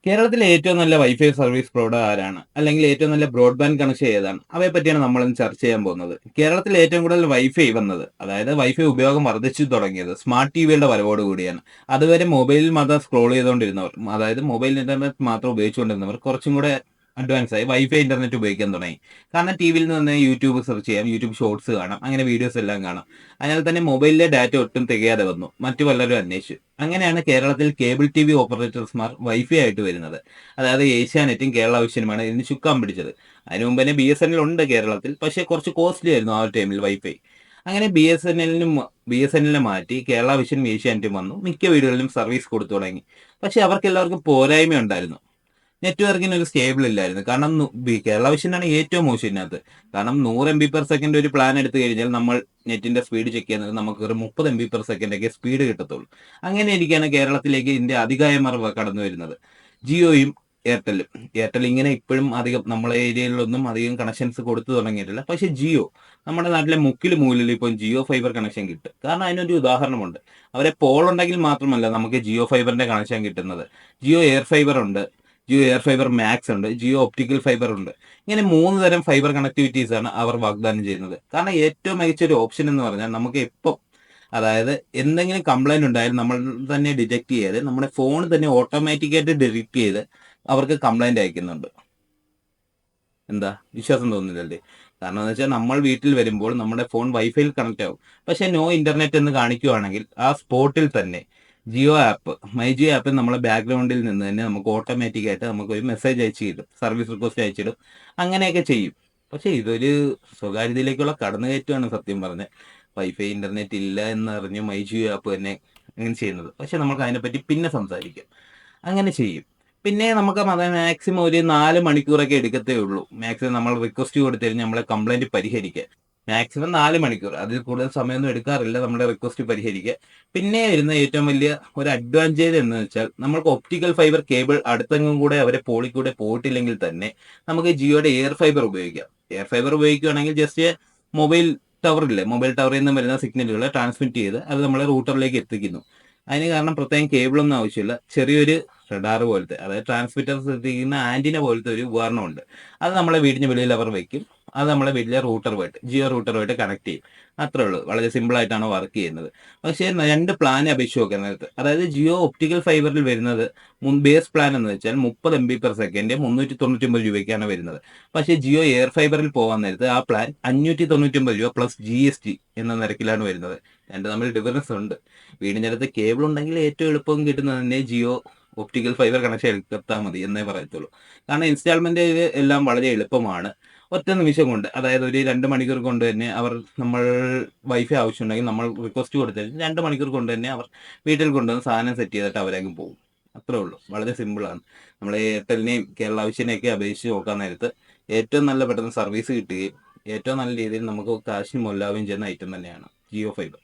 കേരളത്തിലെ ഏറ്റവും നല്ല വൈഫൈ സർവീസ് പ്രൊവൈഡർ ആരാണ്? അല്ലെങ്കിൽ ഏറ്റവും നല്ല ബ്രോഡ്ബാൻഡ് കണക്ഷൻ ഏതാണ്? അവയെ പറ്റിയാണ് നമ്മളിന്ന് ചർച്ച ചെയ്യാൻ പോകുന്നത്. കേരളത്തിൽ ഏറ്റവും കൂടുതൽ വൈഫൈ വന്നത്, അതായത് വൈഫൈ ഉപയോഗം വർദ്ധിച്ചു തുടങ്ങിയത് സ്മാർട്ട് ടിവികളുടെ വരവോടുകൂടിയാണ്. അതുവരെ മൊബൈലിൽ മാത്രം സ്ക്രോൾ ചെയ്തുകൊണ്ടിരുന്നവർ, അതായത് മൊബൈൽ ഇന്റർനെറ്റ് മാത്രം ഉപയോഗിച്ചുകൊണ്ടിരുന്നവർ കുറച്ചും കൂടെ അഡ്വാൻസ് ആയി വൈഫൈ ഇന്റർനെറ്റ് ഉപയോഗിക്കാൻ തുടങ്ങി. കാരണം ടിവിയിൽ നിന്ന് യൂട്യൂബ് സെർച്ച് ചെയ്യാം, യൂട്യൂബ് ഷോർട്സ് കാണാം, അങ്ങനെ വീഡിയോസ് എല്ലാം കാണാം. അതിനാൽ തന്നെ മൊബൈലിലെ ഡാറ്റ ഒട്ടും തികയാതെ വന്നു. മറ്റു പലരും അന്വേഷിച്ചു. അങ്ങനെയാണ് കേരളത്തിൽ കേബിൾ ടി വി ഓപ്പറേറ്റർമാർ വൈഫൈ ആയിട്ട് വരുന്നത്. അതായത് ഏഷ്യാനെറ്റും കേരള വിഷനുമാണ് ഇതിന് ചുക്കാൻ പിടിച്ചത്. അതിനു മുമ്പ് തന്നെ BSNL ഉണ്ട് കേരളത്തിൽ, പക്ഷേ കുറച്ച് കോസ്റ്റ്ലി ആയിരുന്നു ആ ഒരു ടൈമിൽ വൈഫൈ. അങ്ങനെ ബി എസ് എൻ എല്ലിനെ മാറ്റി കേരള വിഷനും ഏഷ്യാനെറ്റും വന്നു. മിക്ക വീടുകളിലും സർവീസ് കൊടുത്തു തുടങ്ങി. പക്ഷെ അവർക്ക് എല്ലാവർക്കും പോരായ്മ ഉണ്ടായിരുന്നു. നെറ്റ്വർക്കിന് ഒരു സ്റ്റേബിൾ ഇല്ലായിരുന്നു. കാരണം കേരള വിഷനാണ് ഏറ്റവും മോശം ഇതിനകത്ത്. കാരണം 100 MB/s ഒരു പ്ലാൻ എടുത്തു കഴിഞ്ഞാൽ നമ്മൾ നെറ്റിന്റെ സ്പീഡ് ചെക്ക് ചെയ്യുന്നത് നമുക്ക് ഒരു 30 MB/s ഒക്കെ സ്പീഡ് കിട്ടത്തുള്ളൂ. അങ്ങനെ ഇരിക്കുകയാണ് കേരളത്തിലേക്ക് ഇതിന്റെ അധികായമാർ കടന്നു വരുന്നത്. ജിയോയും എയർടെല്ലും. എയർടെൽ ഇങ്ങനെ ഇപ്പോഴും അധികം നമ്മളെ ഏരിയയിലൊന്നും അധികം കണക്ഷൻസ് കൊടുത്തു തുടങ്ങിയിട്ടില്ല. പക്ഷെ ജിയോ നമ്മുടെ നാട്ടിലെ മുക്കിലും മൂലിലും ഇപ്പോൾ ജിയോ ഫൈബർ കണക്ഷൻ കിട്ടും. കാരണം അതിനൊരു ഉദാഹരണമുണ്ട്. അവരെ പോൾ ഉണ്ടെങ്കിൽ മാത്രമല്ല നമുക്ക് ജിയോ ഫൈബറിന്റെ കണക്ഷൻ കിട്ടുന്നത്. ജിയോ എയർ ഫൈബർ ഉണ്ട്, ജിയോ എയർ ഫൈബർ മാക്സ് ഉണ്ട്, ജിയോ ഒപ്റ്റിക്കൽ ഫൈബർ ഉണ്ട്. ഇങ്ങനെ 3 തരം ഫൈബർ കണക്ടിവിറ്റീസ് ആണ് അവർ വാഗ്ദാനം ചെയ്യുന്നത്. കാരണം ഏറ്റവും മികച്ച ഒരു ഓപ്ഷൻ എന്ന് പറഞ്ഞാൽ നമുക്ക് എപ്പോൾ, അതായത് എന്തെങ്കിലും കംപ്ലൈന്റ് ഉണ്ടായാലും നമ്മൾ തന്നെ ഡിറ്റക്ട് ചെയ്ത് നമ്മുടെ ഫോൺ തന്നെ ഓട്ടോമാറ്റിക്കായിട്ട് ഡിറ്റക്ട് ചെയ്ത് അവർക്ക് കംപ്ലൈന്റ് അയക്കുന്നുണ്ട്. എന്താ വിശ്വാസം തോന്നുന്നില്ലല്ലേ? കാരണം എന്ന് വെച്ചാൽ നമ്മൾ വീട്ടിൽ വരുമ്പോൾ നമ്മുടെ ഫോൺ വൈഫൈയിൽ കണക്ട് ആവും. പക്ഷെ നോ ഇന്റർനെറ്റ് എന്ന് കാണിക്കുവാണെങ്കിൽ ആ സ്പോട്ടിൽ തന്നെ ജിയോ ആപ്പ്, മൈ ജിയോ ആപ്പിൽ നമ്മളെ ബാക്ക്ഗ്രൗണ്ടിൽ നിന്ന് തന്നെ നമുക്ക് ഓട്ടോമാറ്റിക് ആയിട്ട് നമുക്ക് ഒരു മെസ്സേജ് അയച്ചു തരും, സർവീസ് റിക്വസ്റ്റ് അയച്ചിടും. അങ്ങനെയൊക്കെ ചെയ്യും. പക്ഷെ ഇതൊരു സ്വകാര്യതയിലേക്കുള്ള കടന്നുകയറ്റമാണ് സത്യം പറഞ്ഞ്. വൈഫൈ ഇന്റർനെറ്റ് ഇല്ല എന്നറിഞ്ഞ് മൈ ജിയോ ആപ്പ് തന്നെ അങ്ങനെ ചെയ്യുന്നത്. പക്ഷെ നമുക്ക് അതിനെപ്പറ്റി പിന്നെ സംസാരിക്കാം. അങ്ങനെ ചെയ്യും. പിന്നെ നമുക്ക് മാക്സിമം ഒരു 4 മണിക്കൂറൊക്കെ എടുക്കത്തേ ഉള്ളൂ. മാക്സിമം നമ്മൾ റിക്വസ്റ്റ് കൊടുത്തു കഴിഞ്ഞാൽ നമ്മളെ കംപ്ലൈന്റ് പരിഹരിക്കാൻ. മാക്സിമം 4 മണിക്കൂർ, അതിൽ കൂടുതൽ സമയമൊന്നും എടുക്കാറില്ല നമ്മുടെ റിക്വസ്റ്റ് പരിഹരിക്കാൻ. പിന്നെ വരുന്ന ഏറ്റവും വലിയ ഒരു അഡ്വാൻറ്റേജ് എന്ന് വെച്ചാൽ നമ്മൾക്ക് ഒപ്റ്റിക്കൽ ഫൈബർ കേബിൾ അടുത്തെങ്ങും കൂടെ അവരെ പോളിൽ കൂടെ പോയിട്ടില്ലെങ്കിൽ തന്നെ നമുക്ക് ജിയോയുടെ എയർ ഫൈബർ ഉപയോഗിക്കാം. എയർ ഫൈബർ ഉപയോഗിക്കുകയാണെങ്കിൽ ജസ്റ്റ് മൊബൈൽ ടവർ ഇല്ലേ, മൊബൈൽ ടവറിൽ നിന്ന് വരുന്ന സിഗ്നലുകളെ ട്രാൻസ്മിറ്റ് ചെയ്ത് അത് നമ്മളെ റൂട്ടറിലേക്ക് എത്തിക്കുന്നു. അതിന് കാരണം പ്രത്യേകം കേബിളൊന്നും ആവശ്യമില്ല. ചെറിയൊരു റഡാർ പോലത്തെ, അതായത് ട്രാൻസ്മിറ്റർ ശ്രദ്ധിക്കുന്ന ആന്റിന പോലത്തെ ഒരു ഉപകരണമുണ്ട്. അത് നമ്മളെ വീടിന് വെളിയിൽ അവർ വെക്കും. അത് നമ്മളെ വീട്ടിലെ റൂട്ടറുമായിട്ട്, ജിയോ റൂട്ടറുമായിട്ട് കണക്ട് ചെയ്യും. അത്രേ ഉള്ളൂ. വളരെ സിമ്പിൾ ആയിട്ടാണ് വർക്ക് ചെയ്യുന്നത്. പക്ഷേ 2 പ്ലാനെ അപേക്ഷിച്ച് നോക്കാൻ നേരത്ത്, അതായത് ജിയോ ഒപ്റ്റിക്കൽ ഫൈബറിൽ വരുന്നത് ബേസ് പ്ലാൻ എന്ന് വെച്ചാൽ 30 MB/s 399 രൂപയ്ക്കാണ് വരുന്നത്. പക്ഷേ ജിയോ എയർ ഫൈബറിൽ പോകാൻ നേരത്ത് ആ പ്ലാൻ 599 രൂപ പ്ലസ് GST എന്ന നിരക്കിലാണ് വരുന്നത്. രണ്ട് തമ്മിൽ ഡിഫറൻസ് ഉണ്ട്. വീടിൻ്റെ അടുത്ത് കേബിൾ ഉണ്ടെങ്കിൽ ഏറ്റവും എളുപ്പം കിട്ടുന്നത് തന്നെ ജിയോ ഒപ്റ്റിക്കൽ ഫൈബർ കണക്ഷൻ എടുത്താൽ മതി എന്നേ പറയത്തുള്ളൂ. കാരണം ഇൻസ്റ്റാൾമെന്റ് എല്ലാം വളരെ എളുപ്പമാണ്. ഒറ്റ നിമിഷം കൊണ്ട്, അതായത് ഒരു 2 മണിക്കൂർ കൊണ്ട് തന്നെ നമ്മൾ വൈഫൈ ആവശ്യമുണ്ടെങ്കിൽ നമ്മൾ റിക്വസ്റ്റ് കൊടുത്താൽ 2 മണിക്കൂർ കൊണ്ട് തന്നെ അവർ വീട്ടിൽ കൊണ്ടുവന്ന് സാധനം സെറ്റ് ചെയ്തിട്ട് അവരങ്ങ് പോകും. അത്രേ ഉള്ളൂ. വളരെ സിമ്പിളാണ്. നമ്മളെ എയർടെലിനെയും കേരള വിഷനെയൊക്കെ അപേക്ഷിച്ച് നോക്കാൻ നേരത്ത് ഏറ്റവും നല്ല പെട്ടെന്ന് സർവീസ് കിട്ടുകയും ഏറ്റവും നല്ല രീതിയിൽ നമുക്ക് കാശിന് മുതലാവുകയും ചെയ്യുന്ന ഐറ്റം തന്നെയാണ് ജിയോ ഫൈബർ.